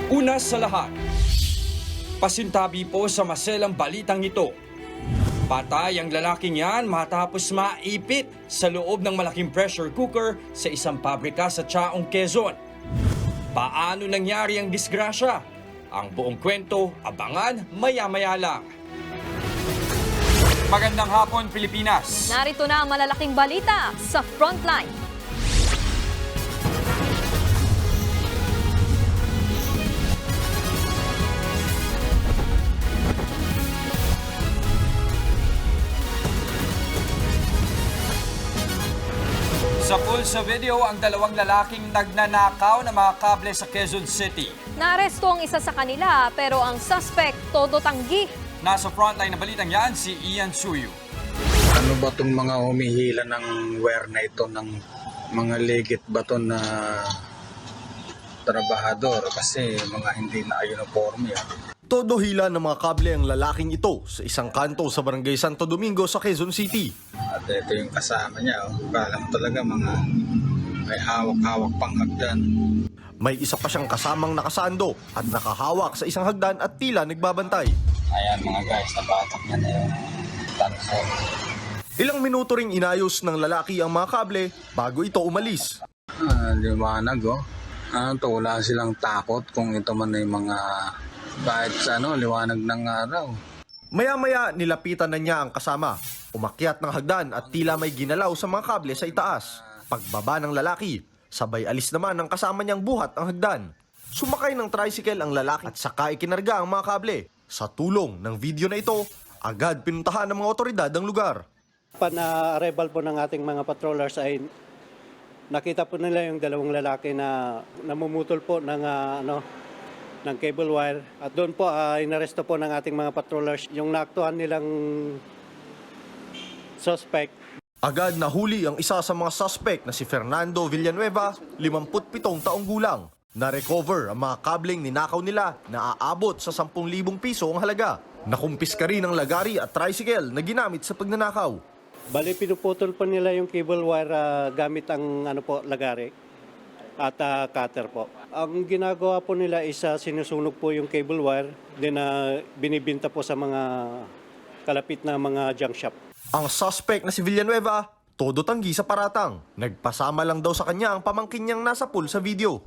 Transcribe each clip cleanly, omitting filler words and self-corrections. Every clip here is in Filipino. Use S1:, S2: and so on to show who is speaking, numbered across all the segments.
S1: Una sa lahat, pasintabi po sa maselang balitang ito. Patay ang lalaking yan matapos maipit sa loob ng malaking pressure cooker sa isang pabrika sa Chaong, Quezon. Paano nangyari ang disgrasya? Ang buong kwento, abangan maya-maya lang. Magandang hapon, Pilipinas!
S2: Narito na ang malalaking balita sa Frontline.
S1: Sa pulsa video, ang dalawang lalaking nagnanakaw ng mga kable sa Quezon City.
S2: Naaresto ang isa sa kanila pero ang suspect todo tanggi.
S1: Nasa frontline na balitang yan, si Ian Suyu.
S3: Ano ba itong mga humihila ng wire na ito ng mga legit ba ito na trabahador kasi mga hindi na uniforme yan.
S4: Todo hila ng mga kable ang lalaking ito sa isang kanto sa Barangay Santo Domingo sa Quezon City.
S3: At ito yung kasama niya, kala mo talaga mga may hawak-hawak pang hagdan.
S4: May isa pa siyang kasamang nakasando at nakahawak sa isang hagdan at tila nagbabantay.
S3: Ayan mga guys, nabatak niya na yung tanso.
S4: Ilang minuto ring inayos ng lalaki ang mga kable bago ito umalis.
S3: Liwanag oh. Wala silang takot kung ito man ay mga kahit sa liwanag ng araw.
S4: Maya-maya nilapitan na niya ang kasama. Umakyat ng hagdan at tila may ginalaw sa mga kable sa itaas. Pagbaba ng lalaki, sabay alis naman ng kasama niyang buhat ang hagdan. Sumakay ng tricycle ang lalaki at saka ikinarga ang mga kable. Sa tulong ng video na ito, agad pinuntahan ng mga otoridad ang lugar.
S5: Pana-arrival po ng ating mga patrollers ay nakita po nila yung dalawang lalaki na namumutol po ng ng cable wire at doon po inaresto po ng ating mga patrollers yung naaktuhan nilang suspect.
S4: Agad nahuli ang isa sa mga suspect na si Fernando Villanueva, 57 taong gulang. Na-recover ang mga kableng ninakaw nila na aabot sa 10,000 piso ang halaga. Nakumpiska rin ang lagari at tricycle na ginamit sa pagnanakaw.
S5: Bali pinuputol po nila yung cable wire gamit ang lagari at cutter po. Ang ginagawa po nila is sinusunog po yung cable wire din binibinta po sa mga kalapit na mga junk shop.
S4: Ang suspect na si Villanueva, todo tanggi sa paratang. Nagpasama lang daw sa kanya ang pamangkin niyang nasa pool sa video.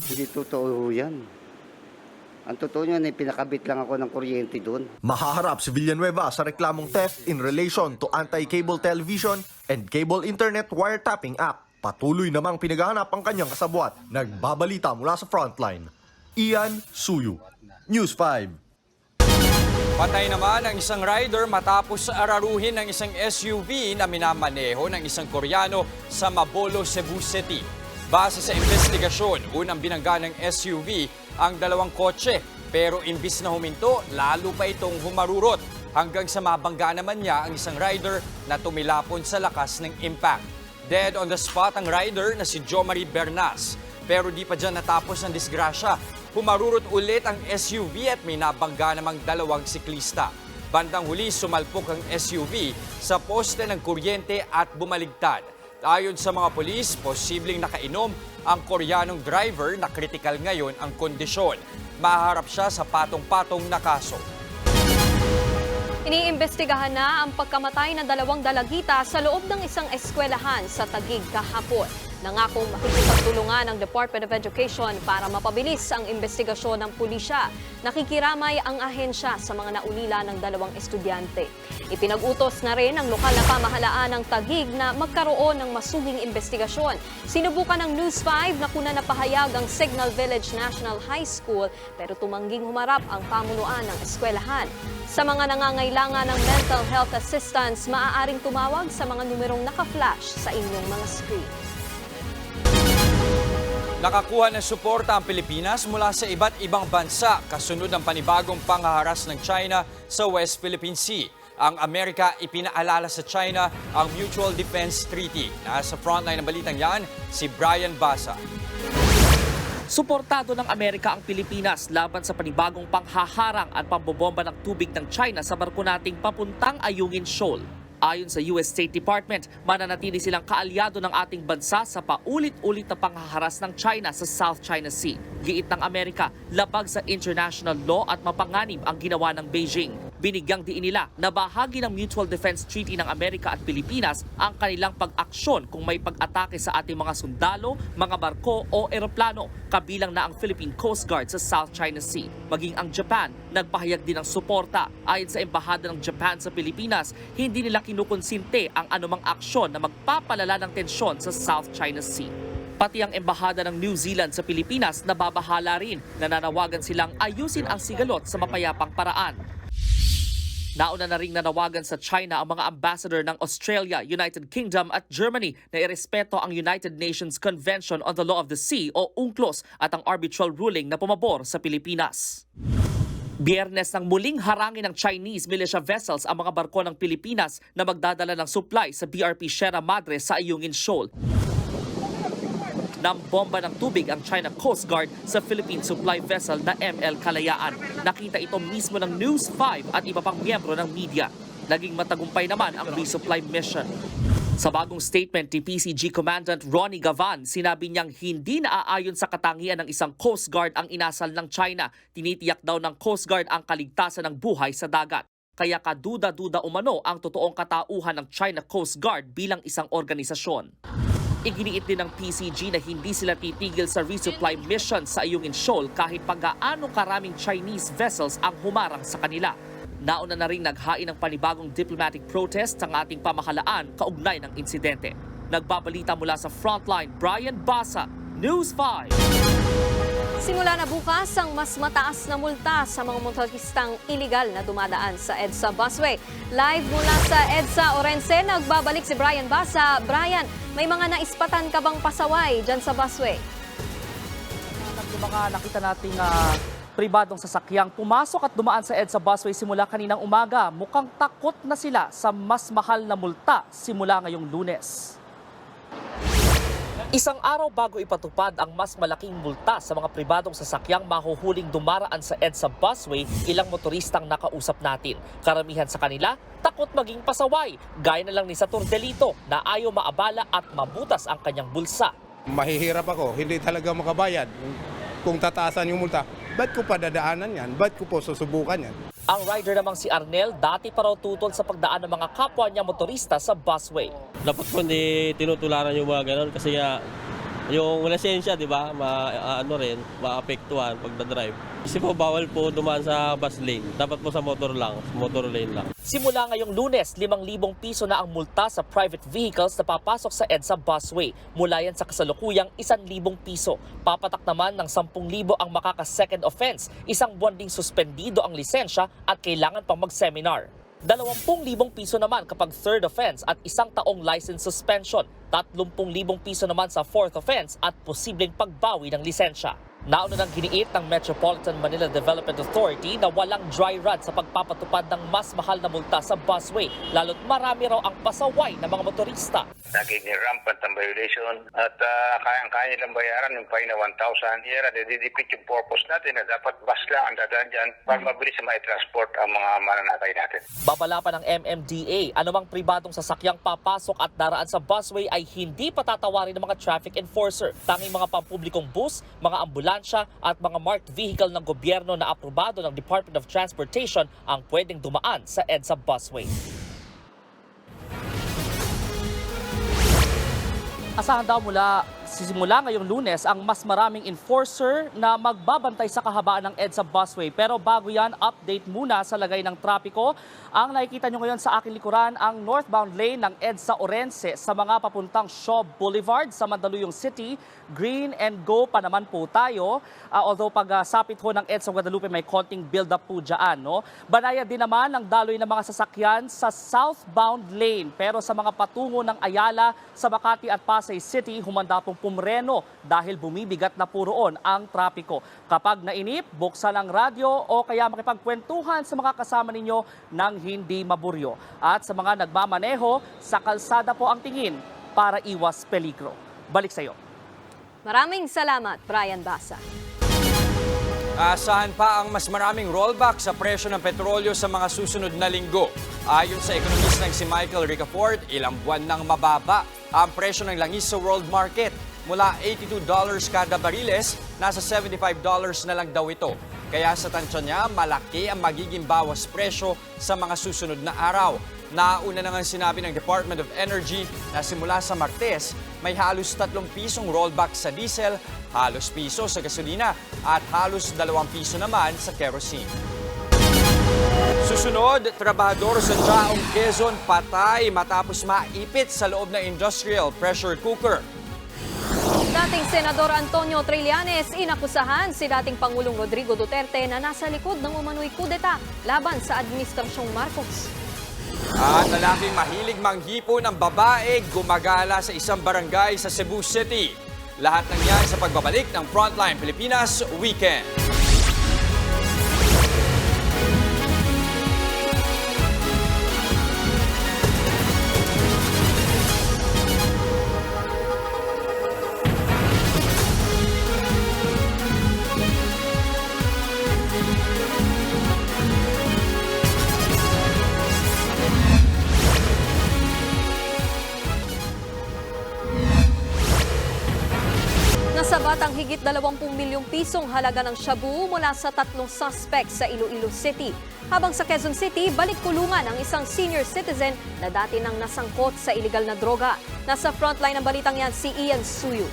S6: Hindi totoo yan. Ang totoo niyan, pinakabit lang ako ng kuryente doon.
S4: Mahaharap si Villanueva sa reklamong theft in relation to Anti-Cable Television and Cable Internet Wiretapping Act. Patuloy namang pinaghahanap ang kanyang kasabwat. Nagbabalita mula sa Frontline, Ian Suyu, News 5.
S1: Patay naman ang isang rider matapos araruhin ng isang SUV na minamaneho ng isang Koreano sa Mabolo, Cebu City. Base sa investigasyon, unang binangga ng SUV ang dalawang kotse pero imbis na huminto, lalo pa itong humarurot hanggang sa mabangga naman niya ang isang rider na tumilapon sa lakas ng impact. Dead on the spot ang rider na si Jomari Bernas pero di pa dyan natapos ang disgrasya. Humarurot ulit ang SUV at may nabangga namang dalawang siklista. Bandang huli, sumalpok ang SUV sa poste ng kuryente at bumaligtad. Ayon sa mga pulis, posibleng nakainom ang Koreanong driver na kritikal ngayon ang kondisyon. Maharap siya sa patong-patong na kaso.
S2: Iniimbestigahan na ang pagkamatay ng dalawang dalagita sa loob ng isang eskwelahan sa Taguig kahapon. Nangakong makikipagtulungan ng Department of Education para mapabilis ang investigasyon ng pulisya. Nakikiramay ang ahensya sa mga naulila ng dalawang estudyante. Ipinag-utos na rin ang lokal na pamahalaan ng Taguig na magkaroon ng masuging investigasyon. Sinubukan ng News 5 na kuna napahayag ang Signal Village National High School pero tumangging humarap ang pamunuan ng eskwelahan. Sa mga nangangailangan ng mental health assistance, maaaring tumawag sa mga numerong naka-flash sa inyong mga screen.
S1: Nakakuha ng suporta ang Pilipinas mula sa iba't ibang bansa kasunod ng panibagong panghaharas ng China sa West Philippine Sea. Ang Amerika ipinaalala sa China ang Mutual Defense Treaty. Nasa frontline ng balitang yan, si Brian Basa.
S7: Suportado ng Amerika ang Pilipinas laban sa panibagong panghaharang at pambobomba ng tubig ng China sa barko nating papuntang Ayungin Shoal. Ayon sa US State Department, mananatili silang kaalyado ng ating bansa sa paulit-ulit na panghaharas ng China sa South China Sea. Giit ng Amerika, labag sa international law at mapanganib ang ginawa ng Beijing. Binigyang diin nila na bahagi ng Mutual Defense Treaty ng Amerika at Pilipinas ang kanilang pag-aksyon kung may pag-atake sa ating mga sundalo, mga barko o eroplano, kabilang na ang Philippine Coast Guard sa South China Sea. Maging ang Japan, nagpahayag din ng suporta. Ayon sa Embahada ng Japan sa Pilipinas, hindi nila kinukonsinte ang anumang aksyon na magpapalala ng tensyon sa South China Sea. Pati ang Embahada ng New Zealand sa Pilipinas nababahala rin, nananawagan silang ayusin ang sigalot sa mapayapang paraan. Nauna na ring nanawagan sa China ang mga ambassador ng Australia, United Kingdom at Germany na irespeto ang United Nations Convention on the Law of the Sea o UNCLOS at ang arbitral ruling na pumabor sa Pilipinas. Biyernes nang muling harangin ng Chinese militia vessels ang mga barko ng Pilipinas na magdadala ng supply sa BRP Sierra Madre sa Ayungin Shoal. Nang bomba ng tubig ang China Coast Guard sa Philippine supply vessel na ML Kalayaan. Nakita ito mismo ng News 5 at iba pang miyembro ng media. Naging matagumpay naman ang resupply mission. Sa bagong statement ni PCG Commandant Ronnie Gavan, sinabi niyang hindi naaayon sa katangian ng isang Coast Guard ang inasal ng China. Tinitiyak daw ng Coast Guard ang kaligtasan ng buhay sa dagat. Kaya kaduda-duda umano ang totoong katauhan ng China Coast Guard bilang isang organisasyon. Iginiit din ng PCG na hindi sila titigil sa resupply mission sa Ayungin Shoal kahit pa gaano karaming Chinese vessels ang humarang sa kanila. Nauna na rin naghain ng panibagong diplomatic protest ang ating pamahalaan kaugnay ng insidente. Nagbabalita mula sa Frontline, Brian Basa, News 5.
S2: Simula na bukas ang mas mataas na multa sa mga motoristang iligal na dumadaan sa EDSA busway. Live mula sa EDSA Orense, nagbabalik si Brian Basa. Brian, may mga naispatan ka bang pasaway dyan sa busway?
S7: Yung mga nakita nating pribadong sasakyang pumasok at dumaan sa EDSA busway simula kaninang umaga, mukhang takot na sila sa mas mahal na multa simula ngayong Lunes. Isang araw bago ipatupad ang mas malaking multa sa mga pribadong sasakyang mahuhuling dumaraan sa EDSA busway, ilang motoristang nakausap natin. Karamihan sa kanila, takot maging pasaway. Gaya na lang ni Satur Delito na ayaw maabala at mabutas ang kanyang bulsa.
S8: Mahihirap ako, hindi talaga makabayad. Kung tataasan yung multa, ba't ko pa dadaanan yan? Ba't ko po susubukan yan?
S7: Ang rider namang si Arnel, dati pa raw tutol sa pagdaan ng mga kapwa niya motorista sa busway.
S9: Dapat po hindi tinutularan yung mga ganon kasi yung lisensya, di ba, maapektuhan pagdadrive. Kasi po bawal po dumaan sa bus lane. Dapat po sa motor lane lang.
S7: Simula ngayong Lunes, 5,000 piso na ang multa sa private vehicles na papasok sa EDSA busway. Mula yan sa kasalukuyang 1,000 piso. Papatak naman ng 10,000 ang makaka-second offense. Isang buwan ding suspendido ang lisensya at kailangan pang mag-seminar. 20,000 piso naman kapag third offense at 1 taong license suspension. 30,000 piso naman sa fourth offense at posibleng pagbawi ng lisensya. Nauna nang giniit ng Metropolitan Manila Development Authority na walang dry run sa pagpapatupad ng mas mahal na multa sa busway, lalo't marami raw ang pasaway ng mga motorista.
S10: Naging rampant ang violation at kayang-kaya nilang bayaran yung fine na 1,000. Here, nadidipit yung purpose natin na dapat bus lang ang dadaan dyan para mabilis na mai-transport ang mga mananakay natin.
S7: Babala pa ng MMDA, anumang pribadong sasakyang papasok at daraan sa busway ay hindi patatawarin ng mga traffic enforcer. Tanging mga pampublikong bus, mga ambulansya at mga marked vehicle ng gobyerno na aprobado ng Department of Transportation ang pwedeng dumaan sa EDSA busway. Asahan daw simula ngayong Lunes ang mas maraming enforcer na magbabantay sa kahabaan ng EDSA busway. Pero bago yan, update muna sa lagay ng trapiko. Ang nakikita nyo ngayon sa aking likuran, ang northbound lane ng EDSA Orense sa mga papuntang Shaw Boulevard sa Mandaluyong City. Green and go pa naman po tayo. Although pag sapit ho ng EDSA Guadalupe may konting build-up po dyan. No? Banaya din naman ang daloy ng mga sasakyan sa southbound lane. Pero sa mga patungo ng Ayala, sa Makati at Pasay City, humanda pong pumreno dahil bumibigat na po roon ang trapiko. Kapag nainip, buksan ang radyo o kaya makipagkwentuhan sa mga kasama ninyo nang hindi maburyo. At sa mga nagmamaneho, sa kalsada po ang tingin para iwas peligro. Balik sa iyo.
S2: Maraming salamat, Brian Basa.
S1: Asahan pa ang mas maraming rollback sa presyo ng petrolyo sa mga susunod na linggo. Ayon sa ekonomistang si Michael Ricafort, ilang buwan nang mababa ang presyo ng langis sa world market. Mula $82 kada bariles, nasa $75 na lang daw ito. Kaya sa tansya niya, malaki ang magiging bawas presyo sa mga susunod na araw. Nauna na nga sinabi ng Department of Energy na simula sa Martes, may halos 3 pisong rollback sa diesel, halos piso sa gasolina at halos 2 piso naman sa kerosene. Susunod, trabahador sa Chaong Quezon patay matapos maipit sa loob ng industrial pressure cooker.
S2: Dating Senador Antonio Trillanes, inakusahan si dating Pangulong Rodrigo Duterte na nasa likod ng umano'y kudeta laban sa Administrasyong Marcos.
S1: At lalaking mahilig manghipo ng babae gumagala sa isang barangay sa Cebu City. Lahat ng yan sa pagbabalik ng Frontline Pilipinas Weekend.
S2: Nasabat ang higit 20 milyong pisong halaga ng shabu mula sa 3 suspect sa Iloilo City. Habang sa Quezon City, balik kulungan ang isang senior citizen na dati nang nasangkot sa iligal na droga. Nasa frontline ng balitang yan si Ian Suyo.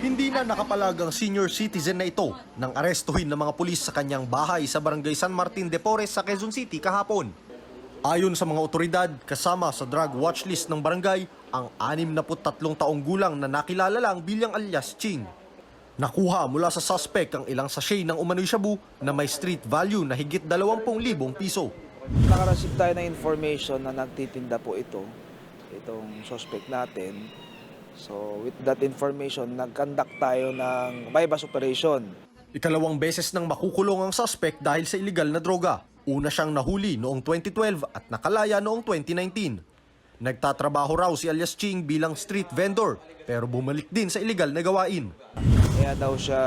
S4: Hindi na nakapalag ang senior citizen na ito nang arestuhin ng mga pulis sa kanyang bahay sa barangay San Martin de Porres sa Quezon City kahapon. Ayon sa mga otoridad, kasama sa drug watch list ng barangay, ang 63 taong gulang na nakilala lang bilang alias Ching. Nakuha mula sa suspect ang ilang sachet ng umano'y shabu na may street value na higit 20,000 piso.
S11: Nakareceive tayo ng information na nagtitinda po itong suspect natin. So with that information, nag-conduct tayo ng bypass operation.
S4: Ikalawang beses nang makukulong ang suspect dahil sa illegal na droga. Una siyang nahuli noong 2012 at nakalaya noong 2019. Nagtatrabaho raw si alias Ching bilang street vendor pero bumalik din sa illegal na gawain.
S11: Kaya daw siya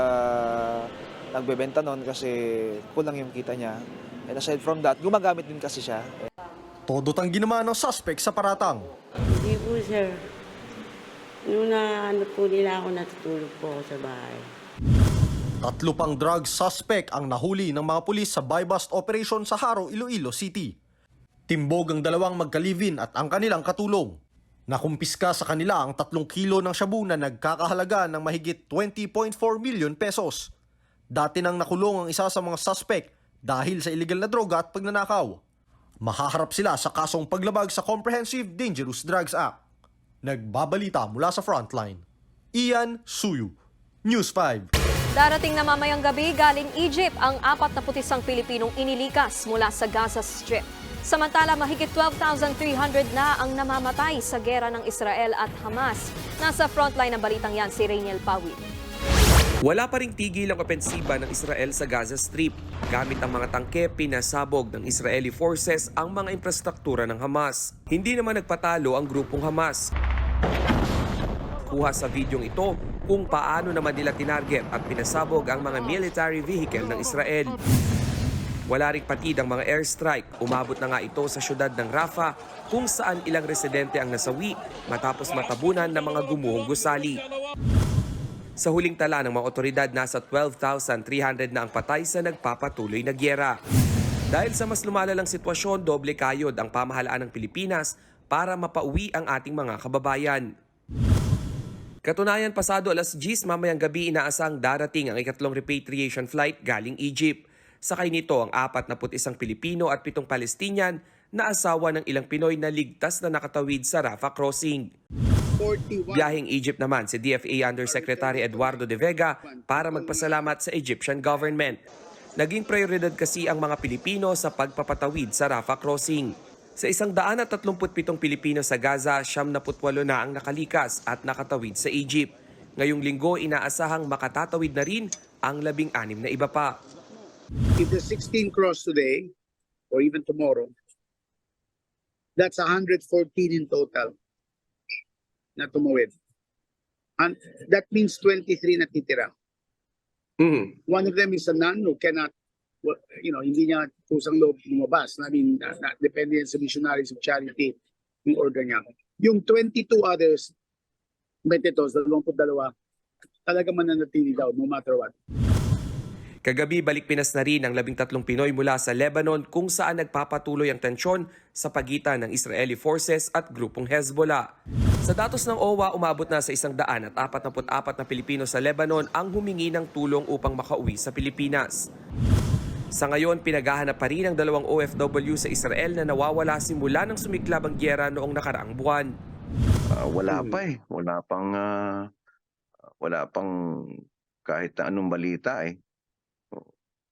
S11: nagbebenta noon kasi kulang yung kita niya. And aside from that, gumagamit din kasi siya.
S4: Todo tang ginawa ng suspect sa paratang.
S12: Hindi po, sir. Nung po nila ako, natutulog po ako sa bahay.
S4: 3 pang drug suspect ang nahuli ng mga pulis sa buy-bust operation sa Haro, Iloilo City. Timbog ang 2 magkalivin at ang kanilang katulong. Nakumpiska sa kanila ang 3 kilo ng shabu na nagkakahalaga ng mahigit 20.4 million pesos. Dati nang nakulong ang isa sa mga suspect dahil sa illegal na droga at pagnanakaw. Mahaharap sila sa kasong paglabag sa Comprehensive Dangerous Drugs Act. Nagbabalita mula sa Frontline. Ian Suyu, News 5.
S2: Darating na mamayang gabi galing Egypt ang 41 Pilipinong inilikas mula sa Gaza Strip. Samantala, mahigit 12,300 na ang namamatay sa gera ng Israel at Hamas. Nasa frontline ng balitang yan si Rainiel Pawid.
S13: Wala pa ring tigil ang opensiba ng Israel sa Gaza Strip. Gamit ang mga tangke, pinasabog ng Israeli forces ang mga infrastruktura ng Hamas. Hindi naman nagpatalo ang grupong Hamas. Kuha sa videong ito kung paano naman nila tinarget at pinasabog ang mga military vehicle ng Israel. Wala ring patid ang mga airstrike. Umabot na nga ito sa syudad ng Rafah kung saan ilang residente ang nasawi matapos matabunan ng mga gumuhong gusali. Sa huling tala ng mga otoridad, nasa 12,300 na ang patay sa nagpapatuloy na gyera. Dahil sa mas lumalalang sitwasyon, doble kayod ang pamahalaan ng Pilipinas para mapauwi ang ating mga kababayan. Katunayan, pasado alas 10 mamayang gabi inaasang darating ang ikatlong repatriation flight galing Egypt. Sakay nito ang 41 Pilipino at 7 Palestinian na asawa ng ilang Pinoy na ligtas na nakatawid sa Rafah crossing. Biyaheng Egypt naman si DFA Undersecretary Eduardo De Vega para magpasalamat sa Egyptian government. Naging prioridad kasi ang mga Pilipino sa pagpapatawid sa Rafah crossing. Sa 137 Pilipino sa Gaza, 78 na ang nakalikas at nakatawid sa Egypt. Ngayong linggo, inaasahang makatatawid na rin ang 16 na iba pa.
S14: If the 16 cross today, or even tomorrow, that's 114 in total na tumawid. And that means 23 na titira. One of them is a nun who cannot, hindi niya kusang loob lumabas. I mean, depende yan sa Missionaries of Charity yung order niya. Yung 22 others, 22, talaga mananatili daw, no matter what.
S13: Kagabi, balik Pinas na rin ang 13 Pinoy mula sa Lebanon kung saan nagpapatuloy ang tensyon sa pagitan ng Israeli forces at grupong Hezbollah. Sa datos ng OWA, umabot na sa 144 na Pilipino sa Lebanon ang humingi ng tulong upang makauwi sa Pilipinas. Sa ngayon, pinaghahanap pa rin ang 2 OFW sa Israel na nawawala simula ng sumiklab ang gyera noong nakaraang buwan.
S15: Wala pa eh. Wala pang kahit na anong balita eh.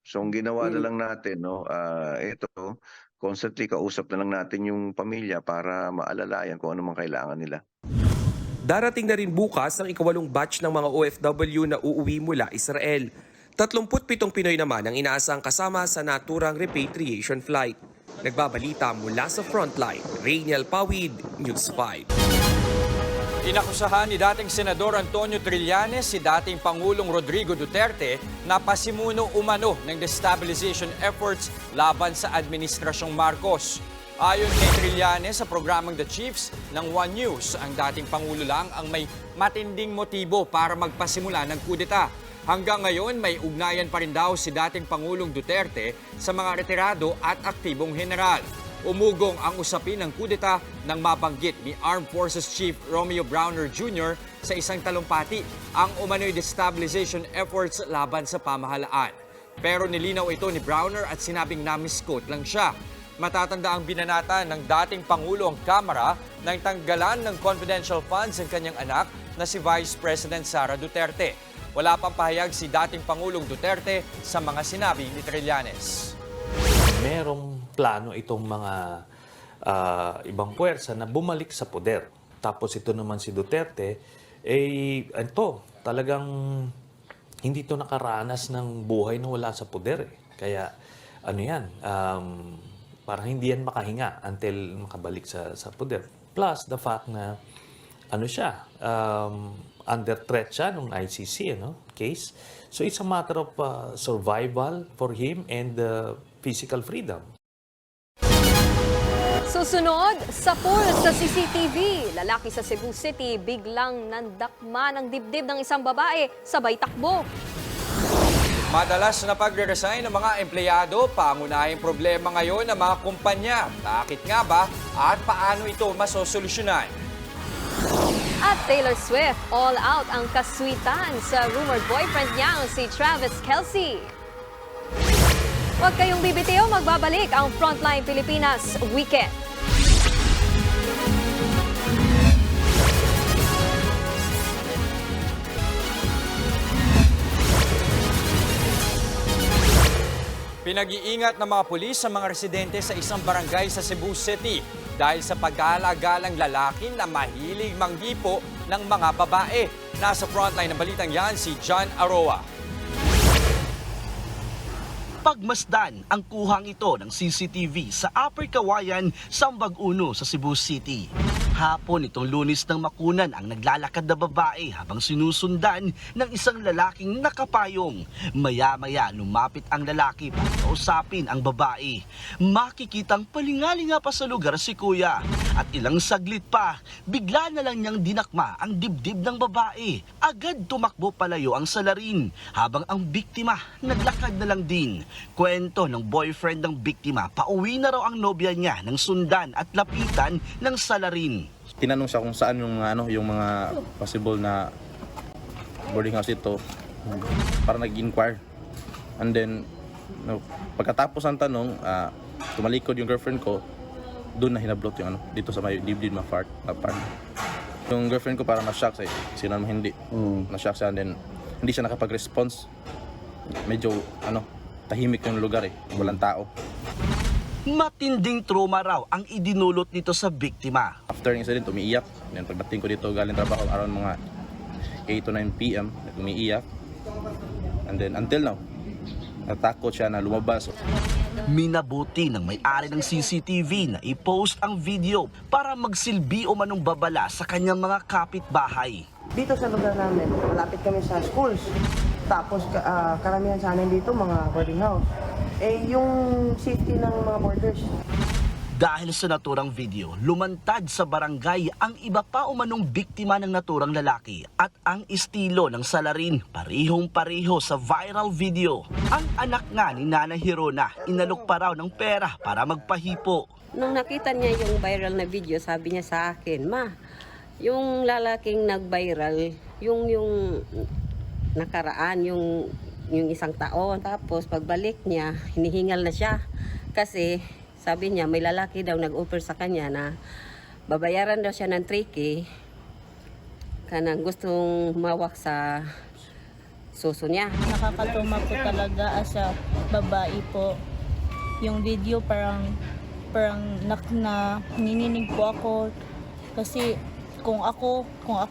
S15: So ang ginawa na lang natin, ito, constantly kausap na lang natin yung pamilya para maalalayan kung ano mang kailangan nila.
S13: Darating na rin bukas ang ika-8 batch ng mga OFW na uuwi mula Israel. 37 Pinoy naman ang inaasang kasama sa naturang repatriation flight. Nagbabalita mula sa frontline, Rainiel Pawid, News 5.
S1: Inakusahan ni dating Senador Antonio Trillanes si dating Pangulong Rodrigo Duterte na pasimuno umano ng destabilization efforts laban sa Administrasyong Marcos. Ayon kay Trillanes sa programang The Chiefs ng One News, ang dating Pangulo lang ang may matinding motibo para magpasimula ng kudeta. Hanggang ngayon, may ugnayan pa rin daw si dating Pangulong Duterte sa mga retirado at aktibong general. Umugong ang usapin ng kudeta nang mabanggit ni Armed Forces Chief Romeo Browner Jr. sa isang talumpati ang umano'y destabilization efforts laban sa pamahalaan. Pero nilinaw ito ni Browner at sinabing na-misquote lang siya. Matatanda ang binanata ng dating Pangulo ang Kamara nang tanggalan ng confidential funds ang kanyang anak na si Vice President Sara Duterte. Wala pang pahayag si dating Pangulong Duterte sa mga sinabi ni Trillanes.
S16: Merong plano itong mga ibang puwersa na bumalik sa poder. Tapos ito naman si Duterte, talagang hindi ito nakaranas ng buhay na wala sa poder. Kaya parang hindi yan makahinga until makabalik sa poder. Plus the fact na under threat siya ng ICC case. So it's a matter of survival for him and physical freedom.
S2: Susunod, sapul sa CCTV. Lalaki sa Cebu City biglang nandakma ng dibdib ng isang babae sabay takbo.
S1: Madalas na pagre-resign ng mga empleyado, pangunahing problema ngayon ng mga kumpanya. Bakit nga ba at paano ito masosolusyonan?
S2: At Taylor Swift, all out ang kaswitan sa rumored boyfriend niyang si Travis Kelce. Huwag kayong bibitiw, magbabalik ang Frontline Pilipinas Weekend.
S1: Pinag-iingat ng mga pulis sa mga residente sa isang barangay sa Cebu City dahil sa pag-alagalang lalaki na mahilig manggipo ng mga babae. Nasa frontline ng balitang yan si John Aroa.
S17: Pagmasdan ang kuhang ito ng CCTV sa Upper Kawayan, Sambag Uno sa Cebu City. Hapon itong Lunes nang makunan ang naglalakad na babae habang sinusundan ng isang lalaking nakapayong. Maya-maya lumapit ang lalaki para kausapin ang babae. Makikitang palingalinga pa sa lugar si kuya. At ilang saglit pa, bigla na lang niyang dinakma ang dibdib ng babae. Agad tumakbo palayo ang salarin habang ang biktima naglakad na lang din. Kwento ng boyfriend ng biktima, pauwi na raw ang nobya niya ng sundan at lapitan ng salarin.
S18: Tinanong siya kung saan yung mga possible na boarding house ito para nag-inquire. And then, pagkatapos ang tanong, tumalikod yung girlfriend ko, doon na hinablot yung dito sa may dibdib na part. Yung girlfriend ko para ma-shock siya, sino naman hindi. Na-shock siya and then hindi siya nakapag-response. Medyo tahimik yung lugar walang tao.
S17: Matinding trauma raw ang idinulot nito sa biktima.
S18: After yung incident, umiiyak. Then pagdating ko dito galing trabaho around mga 8 to 9 p.m. umiiyak. And then until now, natakot siya na lumabas.
S17: Minabuti ng may-ari ng CCTV na i-post ang video para magsilbi o manong babala sa kanyang mga kapitbahay.
S19: Dito sa lugar namin, malapit kami sa schools. Tapos karamihan sa amin dito mga boarding house. Yung safety ng mga boarders.
S17: Dahil sa naturang video, lumantad sa barangay ang iba pa umanong biktima ng naturang lalaki at ang estilo ng salarin parehong-pareho sa viral video. Ang anak nga ni Nana Hirona, inalok pa raw ng pera para magpahipo.
S12: Nung nakita niya yung viral na video, sabi niya sa akin, Ma, yung lalaking nag-viral, yung nakaraan, yung isang taon. Tapos pagbalik niya, hinihingal na siya. Kasi sabi niya, may lalaki daw nag-offer sa kanya na babayaran daw siya ng 3K kanang gustong humawak sa suso niya.
S20: Nakakatuma po talaga as a babae po. Yung video parang nanginginig po ako kasi kung ako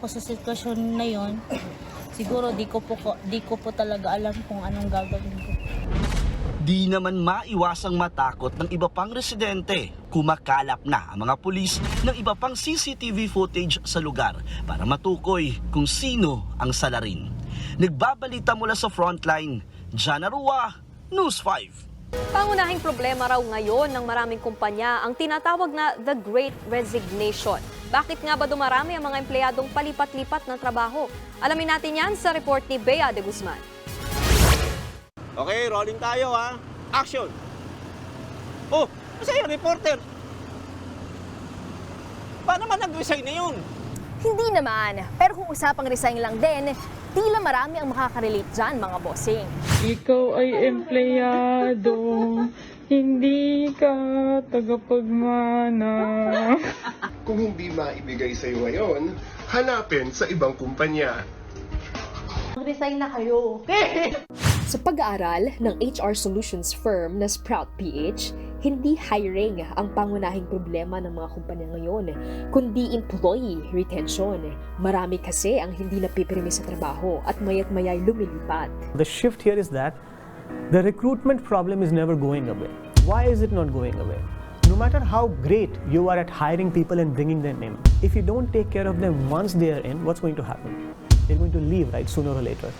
S20: sa sitwasyon na yon, siguro di ko po talaga alam kung anong gagawin ko.
S17: Di naman maiwasang matakot ng iba pang residente. Kumakalap na ang mga pulis ng iba pang CCTV footage sa lugar para matukoy kung sino ang salarin. Nagbabalita mula sa frontline, Jana Rua, News 5.
S2: Pangunahing problema raw ngayon ng maraming kumpanya ang tinatawag na The Great Resignation. Bakit nga ba dumarami ang mga empleyadong palipat-lipat ng trabaho? Alamin natin yan sa report ni Bea de Guzman.
S21: Okay, rolling tayo ha. Action! Oh, masaya reporter. Paano naman nag-resign na yun?
S22: Hindi naman, pero kung usapang resign lang din, tila marami ang makaka-relate dyan mga bossing.
S23: Ikaw ay empleyado, hindi ka tagapagmana.
S24: Kung hindi maibigay sa'yo ngayon, hanapin sa ibang kumpanya.
S22: Resign na kayo.
S25: Sa pag-aaral ng HR solutions firm na Sprout PH, hindi hiring ang pangunahing problema ng mga kumpanya ngayon, kundi employee retention. Marami kasi ang hindi napipirmi sa trabaho at maya't-maya'y lumilipat.
S26: The shift here is that the recruitment problem is never going away. Why is it not going away? No matter how great you are at hiring people and bringing them in, if you don't take care of them once they are in, what's going to happen? They're going to leave, right, sooner or later.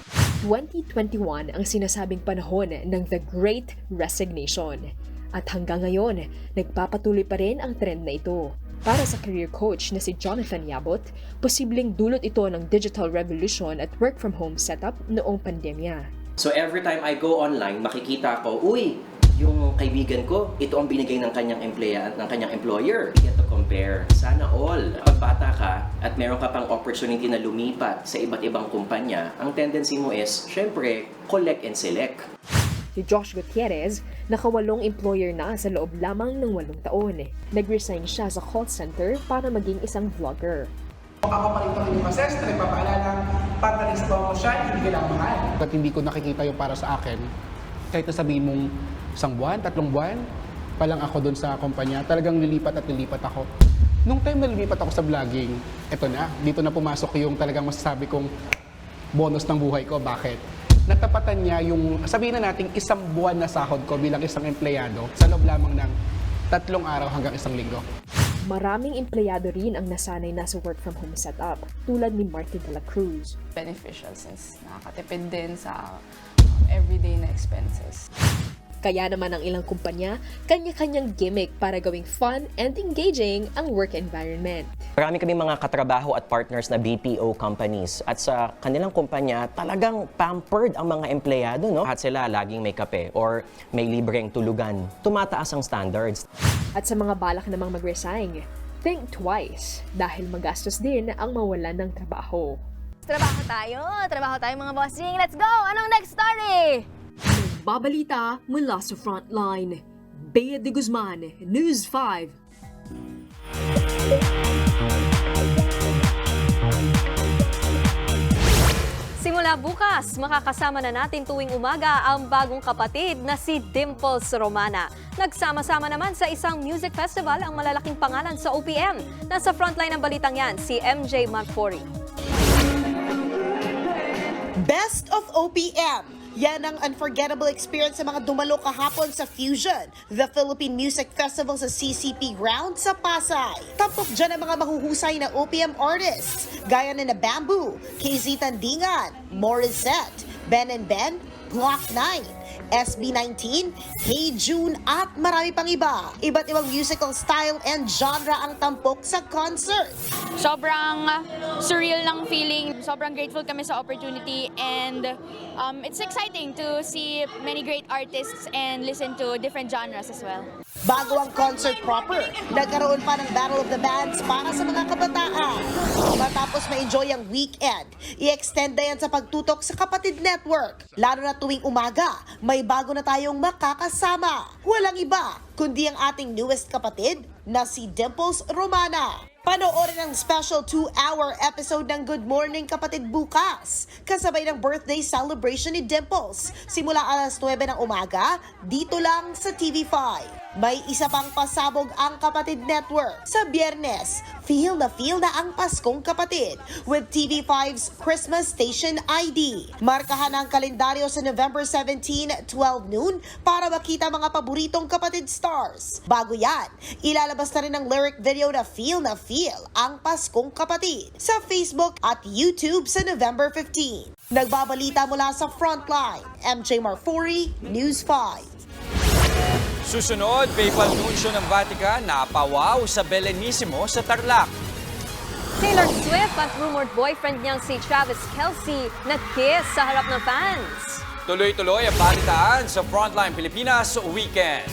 S25: 2021 ang sinasabing panahon ng The Great Resignation. At hanggang ngayon, nagpapatuloy pa rin ang trend na ito. Para sa career coach na si Jonathan Yabot, posibleng dulot ito ng digital revolution at work-from-home setup noong pandemya.
S27: So every time I go online, makikita ko, uy, yung kaibigan ko, ito ang binigay ng kanyang employer. You get to compare. Sana all. Pag bata ka at meron ka pang opportunity na lumipat sa iba't ibang kumpanya, ang tendency mo is, syempre, collect and select.
S25: Si Josh Gutierrez, nakawalong employer na sa loob lamang ng 8 taon. Nag-resign siya sa call center para maging isang vlogger.
S28: Ako pa rin itong inyong na nagpapaalala, pag mo siya, hindi ka lang mahal.
S29: At hindi ko nakikita yung para sa akin, kahit nasabihin mong 1 buwan, 3 buwan, pa lang ako doon sa kumpanya, talagang lilipat ako. Nung time na lilipat ako sa vlogging, eto na, dito na pumasok yung talagang masasabi kong bonus ng buhay ko. Bakit? Natapatan niya yung, sabihin na natin, 1 buwan na sahod ko bilang isang empleyado sa loob lamang ng 3 araw hanggang 1 linggo.
S25: Maraming empleyado rin ang nasanay na sa work-from-home setup, tulad ni Martin de la Cruz.
S30: Beneficial since nakakatipid din sa everyday na expenses.
S25: Kaya naman ang ilang kumpanya, kanya-kanyang gimmick para gawing fun and engaging ang work environment.
S27: Marami kami mga katrabaho at partners na BPO companies at sa kanilang kumpanya talagang pampered ang mga empleyado, no? At sila laging may kape or may libreng tulugan. Tumataas ang standards.
S25: At sa mga balak namang mag-resign, think twice dahil magastos din ang mawalan ng trabaho.
S22: Trabaho tayo mga bossing. Let's go! Anong next story?
S25: Babalita mula sa Frontline. Bea de Guzman, News 5.
S2: Simula bukas, makakasama na natin tuwing umaga ang bagong kapatid na si Dimples Romana. Nagsama-sama naman sa isang music festival ang malalaking pangalan sa OPM. Nasa frontline ng balitang yan, si MJ Magpori.
S31: Best of OPM,
S3: Yan ang unforgettable experience sa mga dumalo kahapon sa Fusion, the Philippine Music Festival sa CCP Ground sa Pasay. Tampok dyan ang mga mahuhusay na OPM artists, gaya na Bamboo, KZ Tandingan, Morissette, Ben and Ben, Block 9, SB19, Hey June at marami pang iba. Iba't ibang musical style and genre ang tampok sa concert.
S4: Sobrang surreal ng feeling. Sobrang grateful kami sa opportunity and it's exciting to see many great artists and listen to different genres as well.
S3: Bago ang concert proper, nagkaroon pa ng Battle of the Bands para sa mga kabataan. Matapos ma-enjoy ang weekend, i-extend na yan sa pagtutok sa Kapatid Network. Lalo na tuwing umaga, may bago na tayong makakasama. Walang iba, kundi ang ating newest kapatid na si Dimples Romana. Panoorin ang special 2-hour episode ng Good Morning Kapatid bukas, kasabay ng birthday celebration ni Dimples. Simula alas 9 ng umaga, dito lang sa TV5. May isa pang pasabog ang Kapatid Network. Sa Biyernes, feel na ang Paskong Kapatid with TV5's Christmas Station ID. Markahan ang kalendaryo sa November 17, 12 noon para makita mga paboritong Kapatid stars. Bago yan, ilalabas na rin ang lyric video na feel ang Paskong Kapatid sa Facebook at YouTube sa November 15. Nagbabalita mula sa Frontline, MJ Marfori, News 5.
S1: Susunod, PayPal anunsyo ng Vatican na pawaw sa Belenissimo sa Tarlac.
S2: Taylor Swift at rumored boyfriend niyang si Travis Kelce nag-kiss sa harap ng fans.
S1: Tuloy-tuloy ang balitaan sa Frontline Pilipinas Weekend.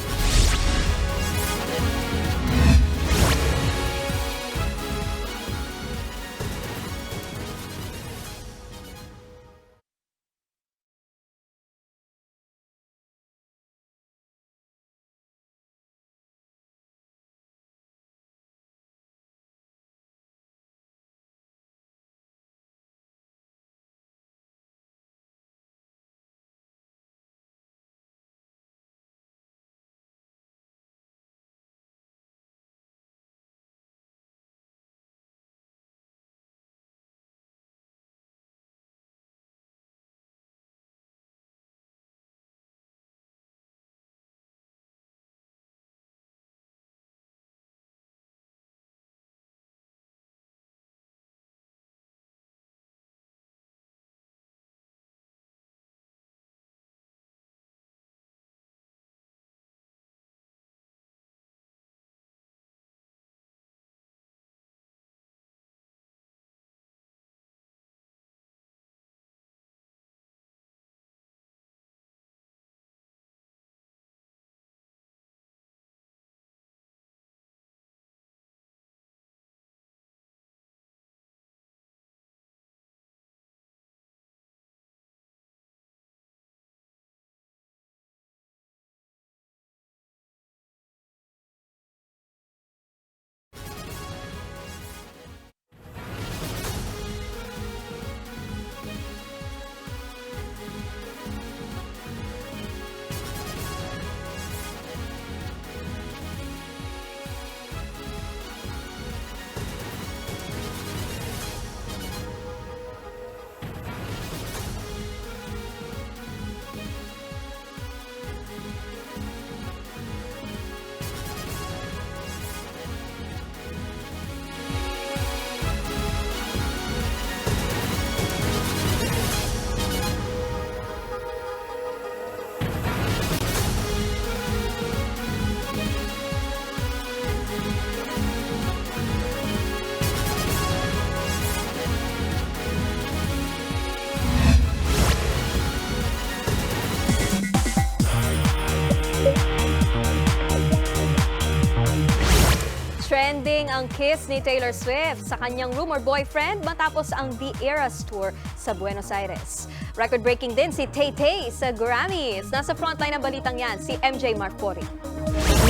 S2: Trending ang kiss ni Taylor Swift sa kanyang rumored boyfriend matapos ang The Eras Tour sa Buenos Aires. Record-breaking din si Tay-Tay sa Grammys. Nasa frontline ng balitang yan, si MJ Marfori.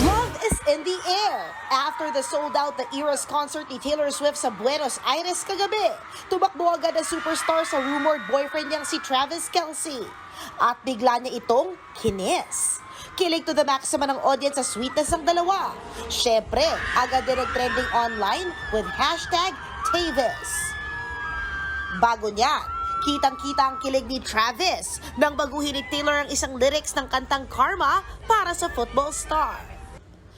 S3: Love is in the air. After the sold-out The Eras concert ni Taylor Swift sa Buenos Aires kagabi, tumakbo agad ang superstar sa rumored boyfriend niyang si Travis Kelce. At bigla niya itong kinis. Kilig to the max naman ang audience sa sweetness ng dalawa. Syempre, agad din nag-trending online with hashtag Tavis. Bago niyan, Kitang-kita ang kilig ni Travis nang baguhin ni Taylor ang isang lyrics ng kantang Karma para sa football star.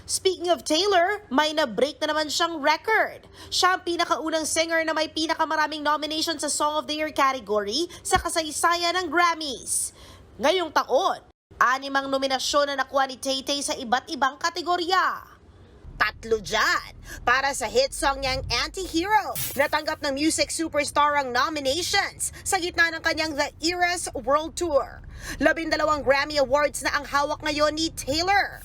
S3: Speaking of Taylor, may na-break na naman siyang record. Siya ang pinakaunang singer na may pinakamaraming nominations sa Song of the Year category sa kasaysayan ng Grammys. Ngayong taon, 6 nominasyon na nakuha ni Tay-Tay sa iba't ibang kategorya. 3 dyan para sa hit song niyang Anti-Hero. Natanggap ng music superstar ang nominations sa gitna ng kanyang The Eras World Tour. 12 Grammy Awards na ang hawak ngayon ni Taylor.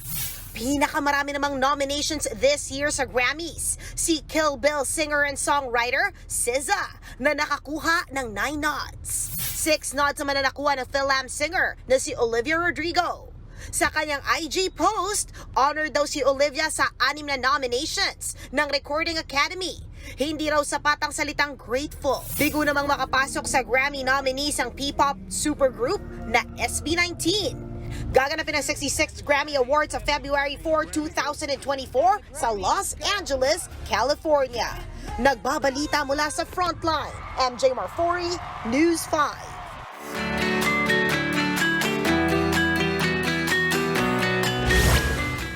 S3: Pinakamarami namang nominations this year sa Grammys, si Kill Bill singer and songwriter SZA na nakakuha ng 9 nods. 6 nods naman na nakuha ng Philam singer na si Olivia Rodrigo. Sa kanyang IG post, honored daw si Olivia sa 6 na nominations ng Recording Academy. Hindi raw sapat ang salitang grateful. Bigo namang makapasok sa Grammy nominees ang P-pop supergroup na SB19. Gaganapin ang 66th Grammy Awards sa February 4, 2024 sa Los Angeles, California. Nagbabalita mula sa Frontline, MJ Marfori, News 5.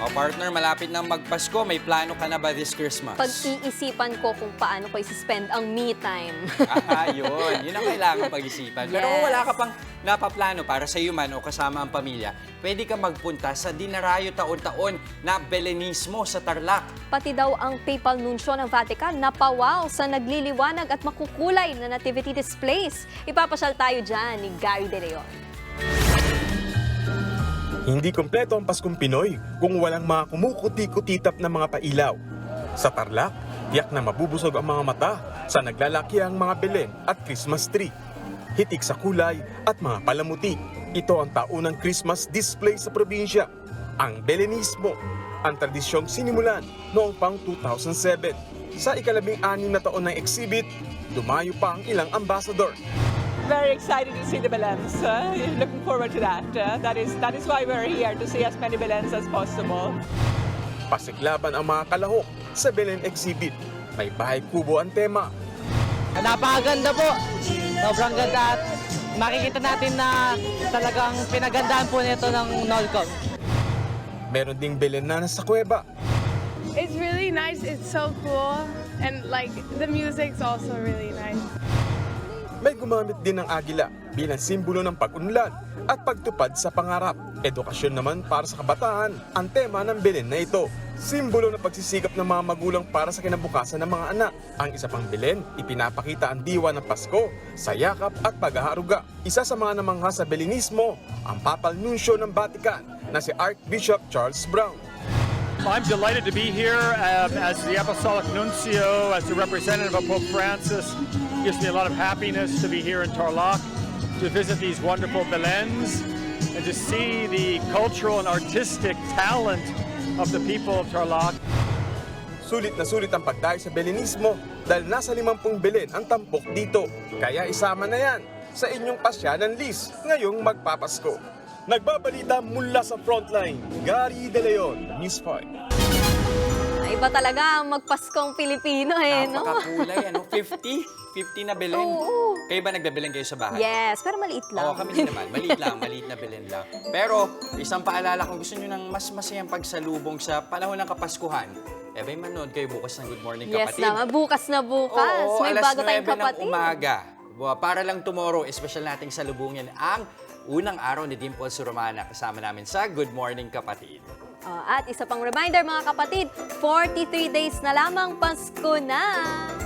S1: O partner, malapit na magpasko. May plano ka na ba this Christmas?
S2: Pag-iisipan ko kung paano ko i-spend ang me time.
S1: Yun. Yun ang kailangan pag-isipan. Pero kung wala ka pang napaplano para sa iyo man o kasama ang pamilya, pwede ka magpunta sa dinarayo taon-taon na Belenismo sa Tarlac.
S2: Pati daw ang papal nunsyo ng Vatican napawaw sa nagliliwanag at makukulay na nativity displays. Ipapasyal tayo dyan ni Gary De Leon.
S5: Hindi kompleto ang Paskong Pinoy kung walang mga kumukuti-kutitap na mga pailaw. Sa Tarlac, tiyak na mabubusog ang mga mata sa naglalakiang mga Belen at Christmas tree. Hitik sa kulay at mga palamuti. Ito ang taunang Christmas display sa probinsya. Ang Belenismo, ang tradisyong sinimulan noong pang 2007. Sa ika-16 na taon ng exhibit, dumayo pa ang ilang ambassador.
S6: Very excited to see the Belens. Looking forward to that. That is why we're here, to see as many Belens as possible.
S5: Pasiklaban ang mga kalahok sa Belen exhibit. May bahay kubo ang tema.
S7: Napakaganda po. Sobrang ganda at makikita natin na talagang pinagandaan po nito ng Nolcom.
S5: Meron ding Belen na nasa kuweba.
S30: It's really nice. It's so cool. And like the music's also really nice.
S5: May gumamit din ng agila bilang simbolo ng pag-unlad at pagtupad sa pangarap. Edukasyon naman para sa kabataan ang tema ng Belen na ito. Simbolo ng pagsisikap ng mga magulang para sa kinabukasan ng mga anak. Ang isa pang Belen, ipinapakita ang diwa ng Pasko sa yakap at pag-aaruga. Isa sa mga namangha sa Belenismo, ang papal nunsyo ng Vatican na si Archbishop Charles Brown.
S8: I'm delighted to be here as the Apostolic Nuncio, as the representative of Pope Francis. It gives me a lot of happiness to be here in Tarlac, to visit these wonderful Belens, and to see the cultural and artistic talent of the people of Tarlac.
S5: Sulit na sulit ang pagdayo sa Belenismo dahil nasa 50 Belen ang tampok dito. Kaya isama na yan sa inyong pasyanan list ngayong magpapasko. Nagbabalita mula sa Frontline, Gary De Leon, News 5.
S2: Iba talaga ang magpaskong Pilipino no?
S1: Napakakulay, 50 na Belen.
S2: Oo.
S1: Kayo ba nagbebelen kayo sa bahay?
S2: Yes, pero maliit lang.
S1: Oo, kami din naman. Maliit na Belen lang. Pero, isang paalala kung gusto nyo ng mas masayang pagsalubong sa panahon ng Kapaskuhan, bay manood kayo bukas ng Good Morning Kapatid.
S2: Yes naman, bukas na bukas.
S1: Oo,
S2: may bago tayong
S1: ng
S2: kapatid.
S1: umaga. Para lang tomorrow, special nating salubungin ang unang araw ni Dimples Romana kasama namin sa Good Morning Kapatid.
S2: At isa pang reminder mga kapatid, 43 days na lamang Pasko na!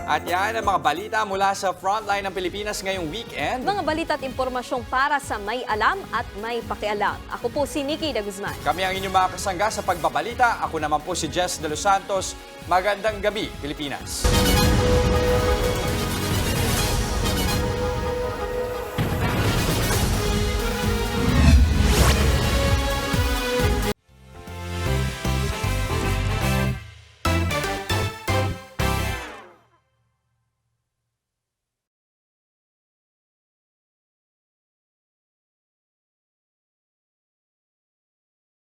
S1: At yan ang mga balita mula sa Frontline ng Pilipinas ngayong weekend.
S2: Mga balita at impormasyong para sa may alam at may pakialam. Ako po si Nikki de Guzman.
S1: Kami ang inyong mga kasangga sa pagbabalita. Ako naman po si Jess De Los Santos. Magandang gabi, Pilipinas!